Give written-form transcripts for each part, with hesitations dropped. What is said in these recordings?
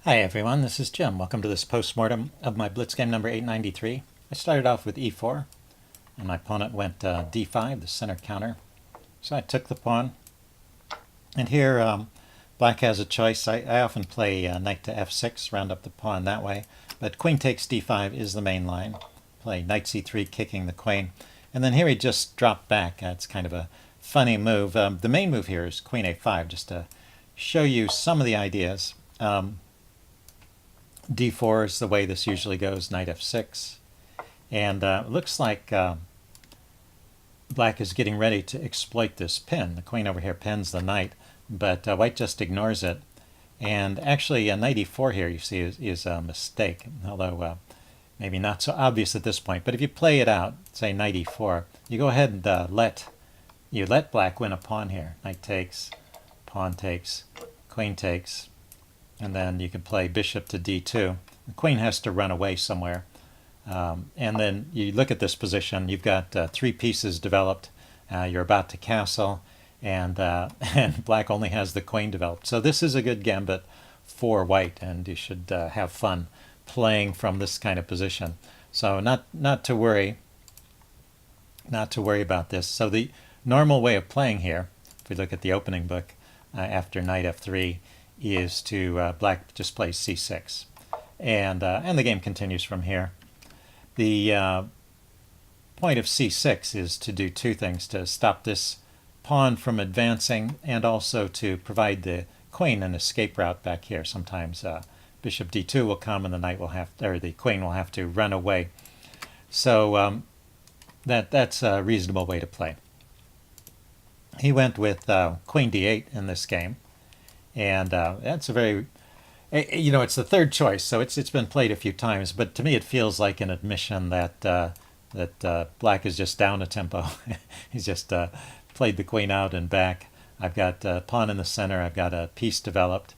Hi everyone, this is Jim. Welcome to this postmortem of my Blitz game number 893. I started off with e4, and my opponent went d5, the center counter. So I took the pawn, and here black has a choice. I often play knight to f6, round up the pawn that way, but queen takes d5 is the main line. Play knight c3, kicking the queen, and then here he just dropped back. It's kind of a funny move. The main move here is queen a5, just to show you some of the ideas. D4 is the way this usually goes, knight f6. And it looks like black is getting ready to exploit this pin. The queen over here pins the knight, but white just ignores it. And actually, knight e4 here, you see, is a mistake, although maybe not so obvious at this point. But if you play it out, say knight e4, you go ahead and let black win a pawn here. Knight takes, pawn takes, queen takes, and then you can play bishop to d2. The queen has to run away somewhere. And then you look at this position, you've got three pieces developed. You're about to castle, and black only has the queen developed. So this is a good gambit for white, and you should have fun playing from this kind of position. So not to worry about this. So the normal way of playing here, if we look at the opening book after knight f3, is to black just plays c6, and the game continues from here. The point of c6 is to do two things: to stop this pawn from advancing, and also to provide the queen an escape route back here. Sometimes bishop d2 will come, and the knight will have, or the queen will have to run away. So that's a reasonable way to play. He went with queen d8 in this game. And that's a very, it's the third choice, so it's been played a few times. But to me, it feels like an admission that black is just down a tempo. He's just played the queen out and back. I've got a pawn in the center. I've got a piece developed,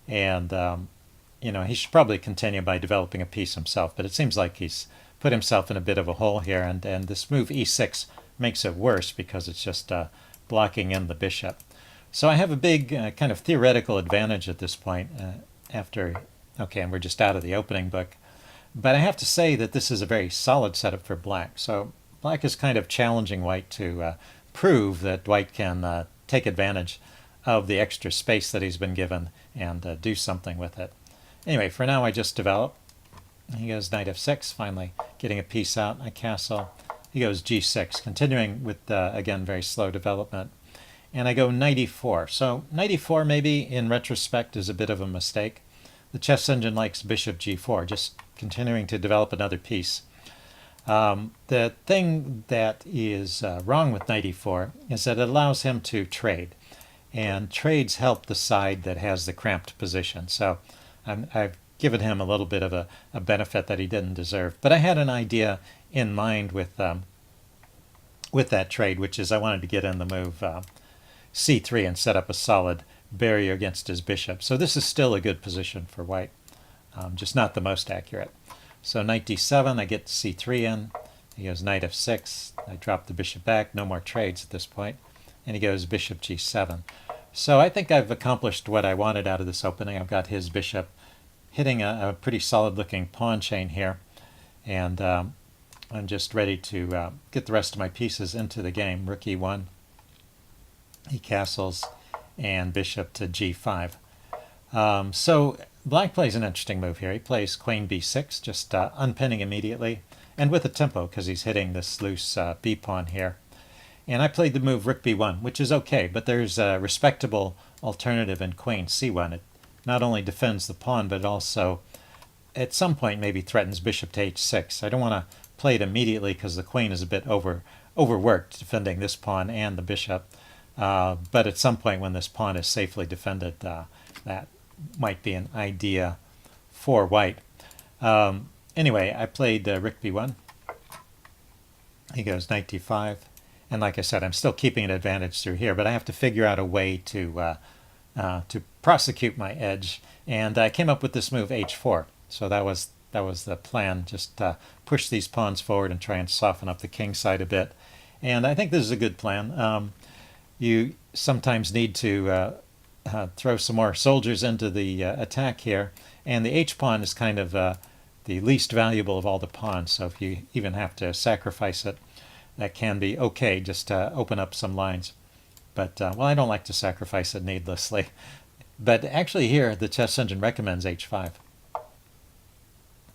and he should probably continue by developing a piece himself. But it seems like he's put himself in a bit of a hole here, and this move e6 makes it worse because it's just blocking in the bishop. So I have a big kind of theoretical advantage at this point and we're just out of the opening book. But I have to say that this is a very solid setup for black. So black is kind of challenging white to prove that white can take advantage of the extra space that he's been given and do something with it. Anyway, for now I just develop. He goes knight f6, finally getting a piece out. I castle. He goes g6, continuing with, again, very slow development. And I go knight e4. So knight e4 maybe in retrospect is a bit of a mistake. The chess engine likes bishop g4, just continuing to develop another piece. The thing that is wrong with knight e4 is that it allows him to trade. And trades help the side that has the cramped position. So I've given him a little bit of a benefit that he didn't deserve. But I had an idea in mind with that trade, which is I wanted to get in the move c3 and set up a solid barrier against his bishop. So this is still a good position for white, just not the most accurate. So knight d7, I get c3 in. He goes knight f6. I drop the bishop back. No more trades at this point. And he goes bishop g7. So I think I've accomplished what I wanted out of this opening. I've got his bishop hitting a pretty solid-looking pawn chain here. And I'm just ready to get the rest of my pieces into the game. Rook e1. He castles, and bishop to g5. So black plays an interesting move here. He plays queen b6, just unpinning immediately, and with a tempo because he's hitting this loose b pawn here. And I played the move rook b1, which is okay, but there's a respectable alternative in queen c1. It not only defends the pawn, but it also at some point maybe threatens bishop to h6. I don't want to play it immediately because the queen is a bit overworked defending this pawn and the bishop. But at some point when this pawn is safely defended, that might be an idea for white. Anyway, I played rook b1. He goes knight d5. And like I said, I'm still keeping an advantage through here, but I have to figure out a way to prosecute my edge. And I came up with this move h4. So that was the plan, just push these pawns forward and try and soften up the king side a bit. And I think this is a good plan. You sometimes need to throw some more soldiers into the attack here. And the h-pawn is kind of the least valuable of all the pawns, so if you even have to sacrifice it, that can be okay, just to open up some lines. But, well, I don't like to sacrifice it needlessly. But actually here, the chess engine recommends h5.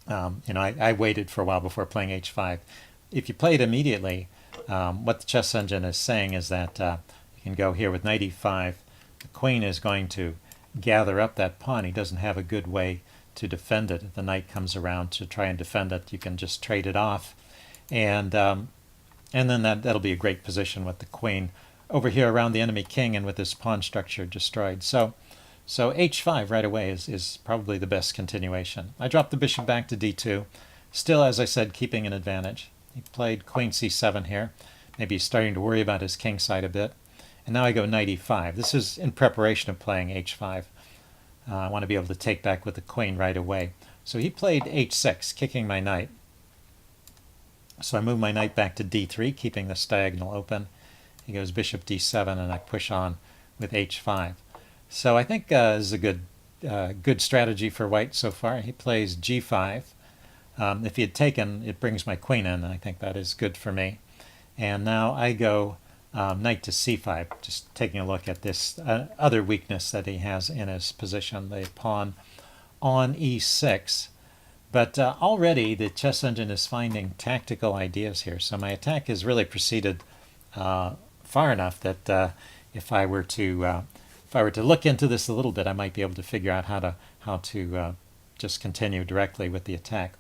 I waited for a while before playing h5. If you play it immediately, what the chess engine is saying is that you can go here with knight e5. The queen is going to gather up that pawn. He doesn't have a good way to defend it. If the knight comes around to try and defend it, you can just trade it off. And then that'll be a great position with the queen over here around the enemy king and with this pawn structure destroyed. So h5 right away is probably the best continuation. I dropped the bishop back to d2, still, as I said, keeping an advantage. He played queen c7 here. Maybe he's starting to worry about his king side a bit. And now I go knight e5. This is in preparation of playing h5. I want to be able to take back with the queen right away. So he played h6, kicking my knight. So I move my knight back to d3, keeping this diagonal open. He goes bishop d7, and I push on with h5. So I think this is a good strategy for white so far. He plays g5. If he had taken, it brings my queen in, and I think that is good for me. And now I go knight to c5, just taking a look at this other weakness that he has in his position, the pawn on e6. But already the chess engine is finding tactical ideas here. So my attack has really proceeded far enough that if I were to look into this a little bit, I might be able to figure out how to just continue directly with the attack.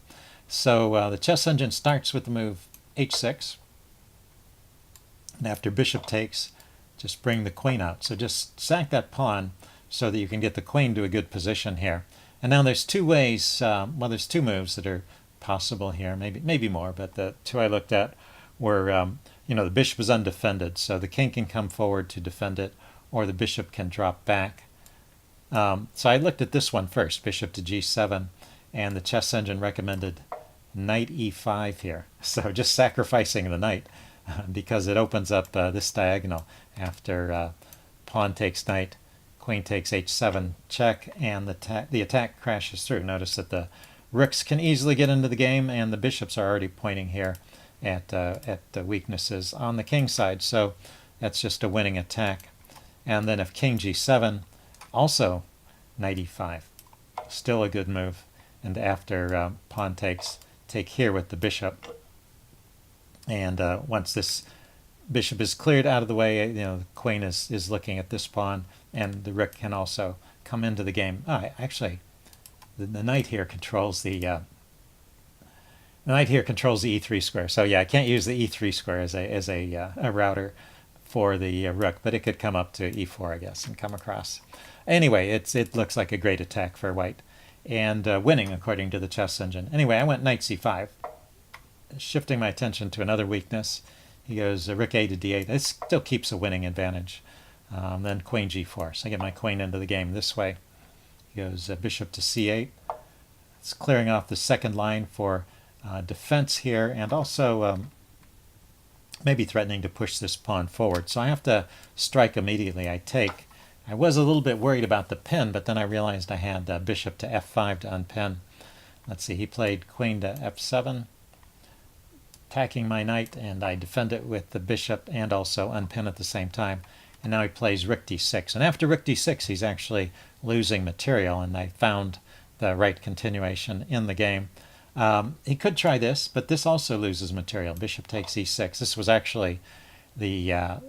So the chess engine starts with the move h6. And after bishop takes, just bring the queen out. So just sack that pawn so that you can get the queen to a good position here. And now there's two ways, there's two moves that are possible here, maybe more, but the two I looked at were, the bishop is undefended, so the king can come forward to defend it, or the bishop can drop back. So I looked at this one first, bishop to g7, and the chess engine recommended knight e5 here. So just sacrificing the knight, because it opens up this diagonal after pawn takes knight, queen takes h7 check, and the attack crashes through. Notice that the rooks can easily get into the game, and the bishops are already pointing here at the weaknesses on the king side. So that's just a winning attack. And then if king g7, also knight e5, still a good move. And after pawn takes, take here with the bishop. And once this bishop is cleared out of the way, the queen is looking at this pawn, and the rook can also come into the game. Actually, the knight here controls the e3 square. So yeah, I can't use the e3 square as a router for the rook, but it could come up to e4, I guess, and come across. Anyway, it looks like a great attack for white, and winning according to the chess engine. Anyway, I went knight c5. Shifting my attention to another weakness. He goes rook a to d8. This still keeps a winning advantage. Then queen g4. So I get my queen into the game this way. He goes bishop to c8. It's clearing off the second line for defense here, and also maybe threatening to push this pawn forward. So I have to strike immediately. I take. I was a little bit worried about the pin, but then I realized I had bishop to f5 to unpin. Let's see, he played queen to f7. Attacking my knight, and I defend it with the bishop and also unpin at the same time. And now he plays rook d6. And after rook d6, he's actually losing material, and I found the right continuation in the game. He could try this, but this also loses material. Bishop takes e6. This was actually the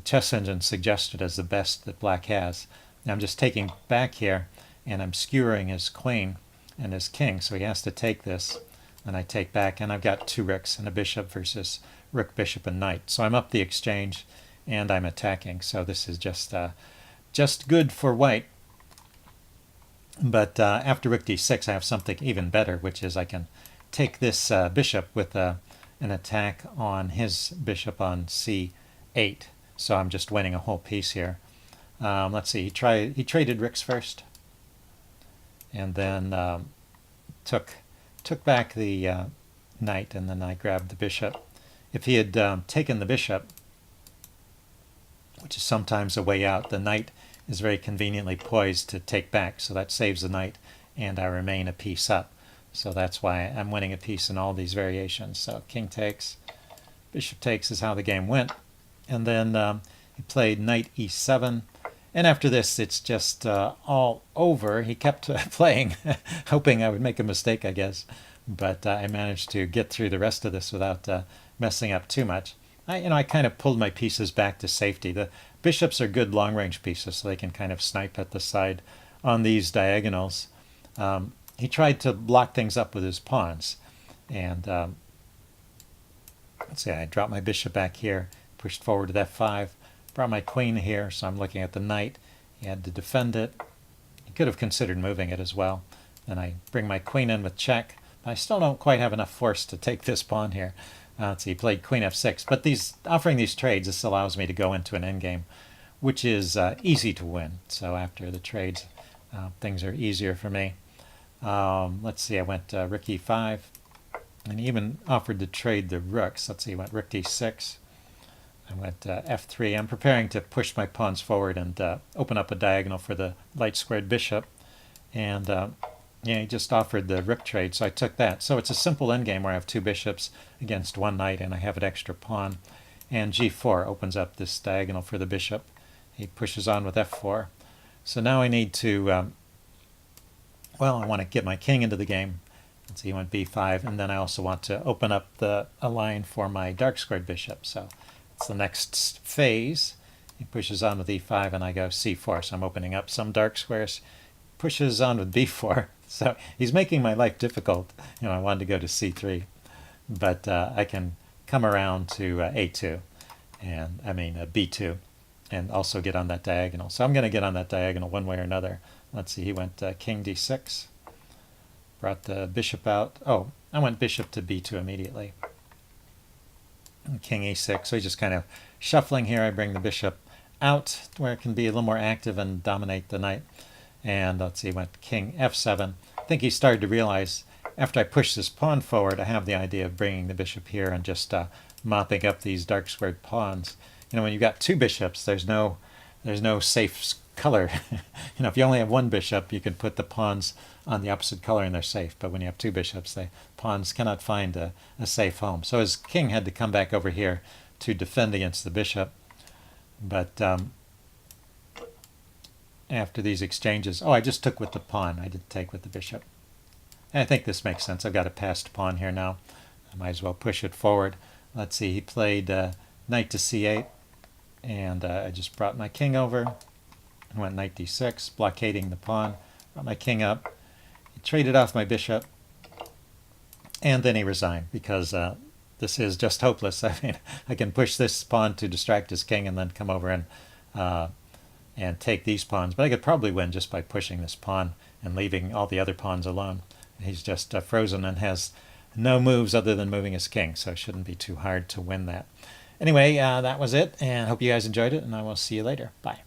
chess engine suggested as the best that black has. Now I'm just taking back here, and I'm skewering his queen and his king, so he has to take this. And I take back, and I've got two rooks and a bishop versus rook, bishop, and knight. So I'm up the exchange, and I'm attacking. So this is just good for white. But after rook d6, I have something even better, which is I can take this bishop with an attack on his bishop on c8. So I'm just winning a whole piece here. Let's see. He traded rooks first, and then took back the knight, and then I grabbed the bishop. If he had taken the bishop, which is sometimes a way out, the knight is very conveniently poised to take back, so that saves the knight, and I remain a piece up. So that's why I'm winning a piece in all these variations. So king takes, bishop takes is how the game went. And then he played knight e7. And after this, it's just all over. He kept playing, hoping I would make a mistake, I guess. But I managed to get through the rest of this without messing up too much. I kind of pulled my pieces back to safety. The bishops are good long-range pieces, so they can kind of snipe at the side on these diagonals. He tried to block things up with his pawns. And let's see, I dropped my bishop back here, pushed forward with f5, brought my queen here, so I'm looking at the knight. He had to defend it. He could have considered moving it as well. Then I bring my queen in with check. But I still don't quite have enough force to take this pawn here. Let's see, he played queen f6. But offering these trades, this allows me to go into an endgame, which is easy to win. So after the trades, things are easier for me. Let's see, I went rook e5. And he even offered to trade the rooks. Let's see, he went rook d6. I went f3. I'm preparing to push my pawns forward and open up a diagonal for the light-squared bishop. And yeah, he just offered the rook trade, so I took that. So it's a simple endgame where I have two bishops against one knight, and I have an extra pawn. And g4 opens up this diagonal for the bishop. He pushes on with f4. So now I need to, well, I want to get my king into the game. Let's see, he went b5, and then I also want to open up a line for my dark-squared bishop. So it's the next phase. He pushes on with e5, and I go c4, so I'm opening up some dark squares. Pushes on with b4, so he's making my life difficult. I wanted to go to c3, but I can come around to a2, and I mean b2, and also get on that diagonal. So I'm going to get on that diagonal one way or another. Let's see, he went king d6, brought the bishop out. Oh, I went bishop to b2 immediately. And king e6, so he's just kind of shuffling here. I bring the bishop out where it can be a little more active and dominate the knight. And let's see, went king f7. I think he started to realize after I push this pawn forward, I have the idea of bringing the bishop here and just mopping up these dark squared pawns. When you've got two bishops, there's no safe color. If you only have one bishop, you can put the pawns on the opposite color and they're safe. But when you have two bishops, the pawns cannot find a safe home. So his king had to come back over here to defend against the bishop. But after these exchanges, I just took with the pawn. I didn't take with the bishop. And I think this makes sense. I've got a passed pawn here now. I might as well push it forward. Let's see, he played knight to c8, and I just brought my king over. I went knight d6, blockading the pawn. Brought my king up. He traded off my bishop, and then he resigned because this is just hopeless. I mean, I can push this pawn to distract his king and then come over and take these pawns. But I could probably win just by pushing this pawn and leaving all the other pawns alone. He's just frozen and has no moves other than moving his king, so it shouldn't be too hard to win that. Anyway, that was it, and I hope you guys enjoyed it, and I will see you later. Bye.